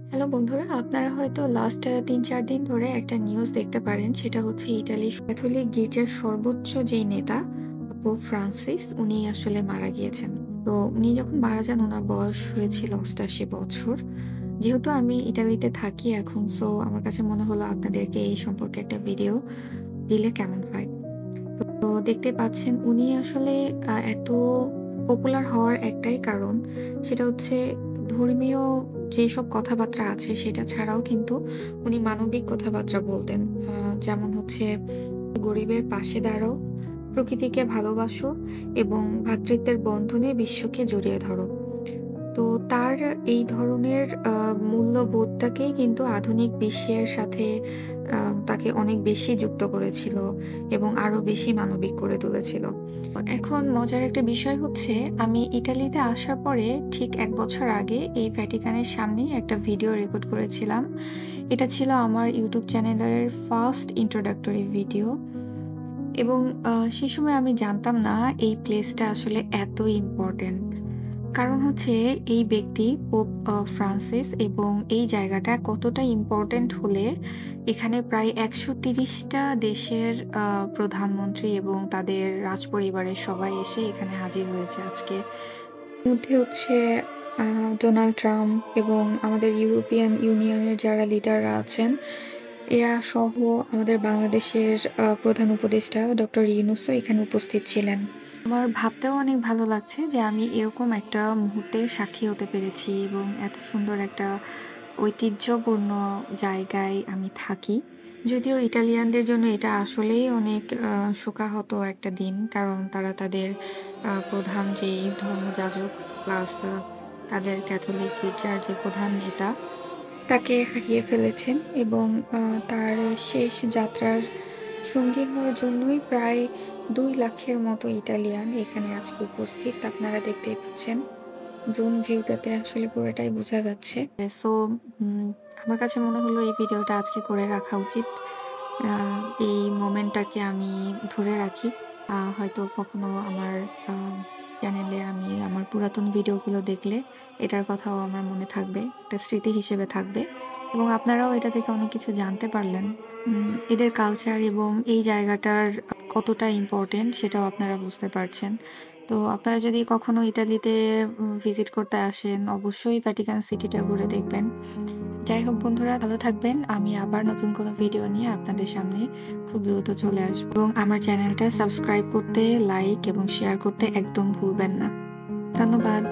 Hello বন্ধুরা, আপনারা হয়তো লাস্ট ৩-৪ দিন ধরে একটা নিউজ দেখতে পারেন। সেটা হচ্ছে ইটালির ক্যাথলিক গির্জার সর্বোচ্চ যেই নেতা পোপ ফ্রান্সিস উনি আসলে মারা গিয়েছেন। তো উনি যখন মারা যান উনার বয়স হয়েছিল ৮৮ বছর। যেহেতু আমি ইটালিতে থাকি এখন, সো আমার কাছে মনে হলো আপনাদেরকে এই সম্পর্কে একটা ভিডিও দিলে কেমন হয়। তো দেখতে পাচ্ছেন উনি আসলে এত পপুলার হওয়ার একটাই কারণ, সেটা হচ্ছে ধর্মীয় যেসব কথাবার্তা আছে সেটা ছাড়াও কিন্তু উনি মানবিক কথাবার্তা বলতেন। যেমন হচ্ছে গরিবের পাশে দাঁড়াও, প্রকৃতিকে ভালোবাসো এবং ভ্রাতৃত্বের বন্ধনে বিশ্বকে জড়িয়ে ধরো। তো তার এই ধরনের মূল্যবোধটাকেই কিন্তু আধুনিক বিশ্বের সাথে তাকে অনেক বেশি যুক্ত করেছিল এবং আরো বেশি মানবিক করে তুলেছিল। এখন মজার একটা বিষয় হচ্ছে, আমি ইটালিতে আসার পরে ঠিক ১ বছর আগে এই ভ্যাটিকানের সামনেই একটা ভিডিও রেকর্ড করেছিলাম। এটা ছিল আমার ইউটিউব চ্যানেলের ফার্স্ট introductory ভিডিও এবং সেই সময় আমি জানতাম না এই প্লেসটা আসলে এত ইম্পোর্টেন্ট। কারণ হচ্ছে এই ব্যক্তি পোপ ফ্রান্সিস এবং এই জায়গাটা কতটা ইম্পোর্টেন্ট হলে এখানে প্রায় ১৩০ টা দেশের প্রধানমন্ত্রী এবং তাদের রাজপরিবারের সবাই এসে এখানে হাজির হয়েছে আজকে। এর মধ্যে হচ্ছে আ ডোনাল্ড ট্রাম্প এবং আমাদের ইউরোপিয়ান ইউনিয়নের যারা লিডাররা আছেন, এরা সহ আমাদের বাংলাদেশের প্রধান উপদেষ্টা ডক্টর ইউনূসও এখানে উপস্থিত ছিলেন। আমার ভাবতেও অনেক ভালো লাগছে যে আমি এরকম একটা মুহূর্তের সাক্ষী হতে পেরেছি এবং এত সুন্দর একটা ঐতিহ্যপূর্ণ জায়গায় আমি থাকি। যদিও ইটালিয়ানদের জন্য এটা আসলেই অনেক শোকাহত একটা দিন। কারণ তারা তাদের প্রধান যেই ধর্মযাজক প্লাস তাদের ক্যাথলিক গির্জার যে প্রধান নেতা, তাকে হারিয়ে ফেলেছেন এবং তার শেষ যাত্রার সঙ্গী হওয়ার জন্যই প্রায় ২ লাখের মতো ইটালিয়ান এখানে আজকে উপস্থিত। আপনারা দেখতেই পাচ্ছেন। ড্রোন ভিউটাতে আসলে পুরোটাই বোঝা যাচ্ছে। সো উম আমার কাছে মনে হলো এই ভিডিওটা আজকে করে রাখা উচিত। আ এই মোমেন্টটাকে আমি ধরে রাখি। হয়তো কখনো আমার আ চ্যানেলে আমি আমার পুরাতন ভিডিওগুলো দেখলে এটার কথাও আমার মনে থাকবে। একটা স্মৃতি হিসেবে থাকবে এবং আপনারাও এটা থেকে অনেক কিছু জানতে পারলেন। এদের কালচার এবং এই জায়গাটার কতটা ইম্পোর্টেন্ট সেটাও আপনারা বুঝতে পারছেন। তো আপনারা যদি কখনো ইতালিতে ভিজিট করতে আসেন, অবশ্যই ভ্যাটিকান সিটিটা ঘুরে দেখবেন। যাই হোক বন্ধুরা, ভালো থাকবেন। আমি আবার নতুন কোনো ভিডিও নিয়ে আপনাদের সামনে খুব দ্রুত চলে আসবো এবং আমার চ্যানেলটা সাবস্ক্রাইব করতে, লাইক এবং শেয়ার করতে একদম ভুলবেন না। ধন্যবাদ।